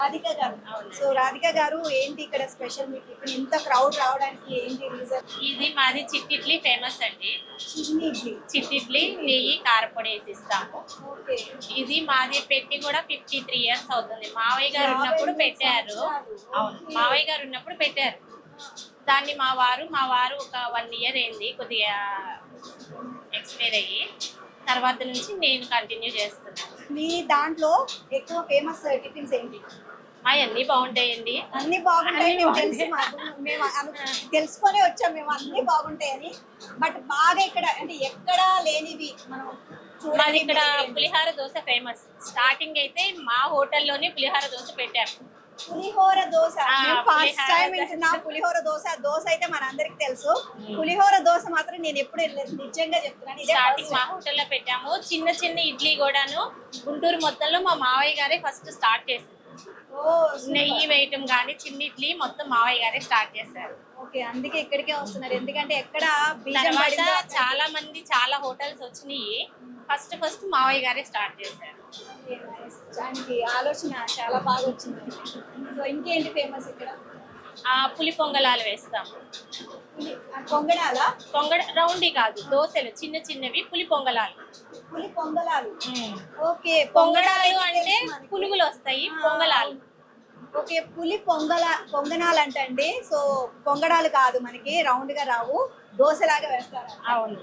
రాధిక గారు. సో రాధిక గారు ఏంటి ఇక్కడ స్పెషల్ మీకు ఇక్కడ ఇంత క్రౌడ్ రావడానికి ఏంటి రీజన్? ఇది మాది చిట్టిడ్లీ ఫేమస్ అండి. చిన్ని ఇడ్లీ. చిట్టిడ్లీ నెయ్యి కారపొడి వేసి ఇస్తాము. ఓకే. ఇది మాది పెట్టి కూడా 53 ఇయర్స్ అవుతుంది. మావయ్య గారు ఉన్నప్పుడు పెట్టారు. అవును, మావయ్య గారు ఉన్నప్పుడు పెట్టారు. దాన్ని మా వారు ఒక 1 ఇయర్ అయింది కొద్దిగా ఎక్స్పైర్ అయ్యి, తర్వాత నుంచి నేను కంటిన్యూ చేస్తున్నాను. మీ దాంట్లో ఎక్కువ ఫేమస్ టిఫిన్స్ ఏంటి? అన్నీ బాగుంటాయండి. అన్ని బాగుంటాయి, మేము తెలుసు, మేము తెలుసుకొని వచ్చాం మేము అన్ని బాగుంటాయని. బట్ బాగా ఇక్కడ అంటే ఎక్కడ లేనివి మనం మాది ఇక్కడ పులిహార దోశ ఫేమస్. స్టార్టింగ్ అయితే మా హోటల్లోనే పులిహార దోశ పెట్టాము. పులిహోర దోశ ఫస్ట్ టైం వింటున్నా. పులిహోర దోశ అయితే మనందరికి తెలుసు. పులిహోర దోశ మాత్రం నేను ఎప్పుడు వెళ్ళలేదు, నిజంగా చెప్తున్నాను. స్టార్టింగ్ మా హోటల్లో పెట్టాము. చిన్న చిన్న ఇడ్లీ కూడాను గుంటూరు మొత్తంలో మా మావయ్య గారే ఫస్ట్ స్టార్ట్ చేశారు. నెయ్యి వేయటం కానీ చిన్న ఇడ్లీ మొత్తం మావయ్య గారే స్టార్ట్ చేశారు. ఓకే, అందుకే ఇక్కడికే వస్తున్నారు. ఎందుకంటే ఎక్కడ తర్వాత చాలా మంది చాలా హోటల్స్ వచ్చినాయి. ఫస్ట్ మావయ్య గారే స్టార్ట్ చేశారు. దానికి ఆలోచన చాలా బాగా వచ్చింది. సో ఇంకేంటి ఫేమస్ ఇక్కడ? పులి పొంగలాలు వేస్తాము. పొంగడాలా? రౌండీ కాదు, దోశలు చిన్న చిన్నవి పులి పొంగలాలు. పులి పొంగలాలు. ఓకే, పొంగడాలు అంటే పునుగులు వస్తాయి, పొంగలాలు. ఓకే, పులి పొంగనాలు అంటండి. సో పొంగడాలు కాదు, మనకి రౌండ్ గా రావు, దోశలాగా వేస్తారు. అవును.